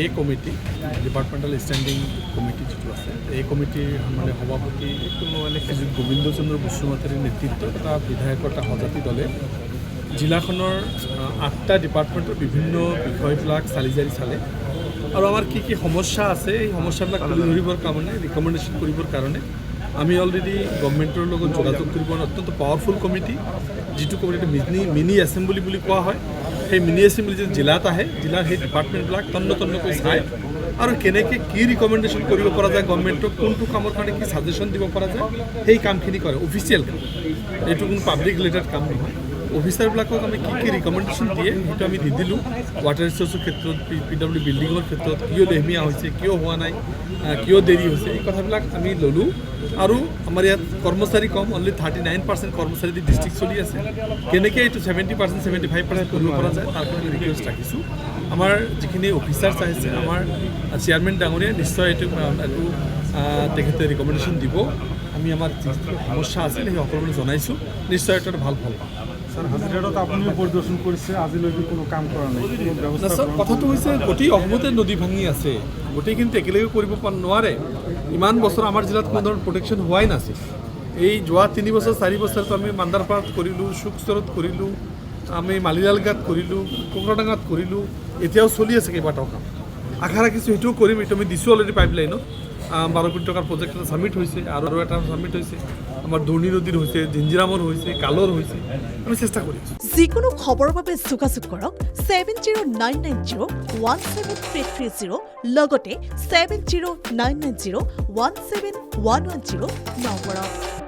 এ committee departmental standing committee যেটো আছে এই কমিটিৰ মানে সভাপতি মানে শ্ৰীযুত গোবিন্দ চন্দ্ৰ বসুমতাৰীৰ নেতৃত্বত এটা বিধায়কৰ এটা সজাতি দলে জিলাখনৰ 8টা ডিপাৰ্টমেণ্টৰ বিভিন্ন বিষয়বিলাক চালি জাৰি চালে আৰু আমাৰ কি কি সমস্যা আছে এই সমস্যাবিলাক তুলি ধৰিবৰ কাৰণে ৰিকমেণ্ডেশ্যন কৰিবৰ কাৰণে আমি অলৰেডি গভৰ্ণমেণ্টৰ লগত যোগাযোগ কৰিব অত্যন্ত পাৱাৰফুল কমিটি যিটো কমিটি মিনি এছেম্বলি বুলি কোৱা হয় সেই মিনি এছেম্বলি যে জিলাত আহে জিলাৰ সেই ডিপাৰ্টমেণ্টবিলাক তন্নকৈ চায় আৰু কেনেকৈ কি ৰিকমেণ্ডেশ্যন কৰিব পৰা যায় গভৰ্ণমেণ্টক কোনটো কামৰ কাৰণে কি ছাজেশ্যন দিব পৰা যায় সেই কামখিনি কৰে অফিচিয়েল কাম এইটো কোনো পাব্লিক ৰিলেটেড কাম নহয় অফিচাৰবিলাকক আমি কি ৰিকমেণ্ডেশ্যন দিয়ে সেইটো আমি দি দিলোঁ ৱাটাৰ ৰিচোৰ্চৰ ক্ষেত্ৰত PW বিল্ডিঙৰ ক্ষেত্ৰত কিয় লেহমীয়া হৈছে কিয় হোৱা নাই কিয় দেৰি হৈছে এই কথাবিলাক আমি ল'লোঁ আৰু আমাৰ ইয়াত কৰ্মচাৰী কম অনলি 39% কৰ্মচাৰী দি ডিষ্ট্ৰিক্ট চলি আছে কেনেকৈ এইটো 70% 75% কৰিব পৰা যায় তাৰ কাৰণে ৰিকুৱেষ্ট ৰাখিছোঁ আমাৰ যিখিনি অফিচাৰ্ছ আহিছে আমাৰ চেয়াৰমেন ডাঙৰীয়া নিশ্চয় এইটো তেখেতে ৰিকমেণ্ডেশ্যন দিব আমি আমাৰ যিটো সমস্যা আছিল সেই সকলোলৈ জনাইছোঁ নিশ্চয় এটা ভাল ফল পাম স্যার হাজিৰাত আপুনিও পৰিদৰ্শন কৰিছে আজিলৈকে কোনো কাম কৰা নাই কোনো ব্যৱস্থা কথাটো হৈছে গোটেই অসমতে নদী ভাঙি আছে গোটেইখিনি একেলগে কৰিব নোৱাৰে ইমান বছৰ আমাৰ জিলাত কোনো ধৰণৰ প্ৰটেকশ্যন হোৱাই নাছিল এই যোৱা 3 বছৰ 4 বছৰতো আমি মান্দাৰপাৰাত কৰিলোঁ শুকচৰত কৰিলোঁ আমি মালিলালগাত কৰিলোঁ কোকৰাডাঙাত কৰিলোঁ এতিয়াও চলি আছে কেইবাটাও কাম আশা ৰাখিছোঁ সেইটোও কৰিম এইটো আমি দিছোঁ অলৰেডি পাইপলাইনত 12 কোটি টকাৰ প্ৰজেক্ট এটা ছাবমিট হৈছে আৰু এটা ছাবমিট হৈছে আমাৰ দুৰ্নী নদীৰ হৈছে জিঞ্জিৰামৰ হৈছে কালৰ হৈছে আমি চেষ্টা কৰি আছোঁ যিকোনো খবৰৰ বাবে যোগাযোগ কৰক 7099017330 লগতে 7099017110 নম্বৰত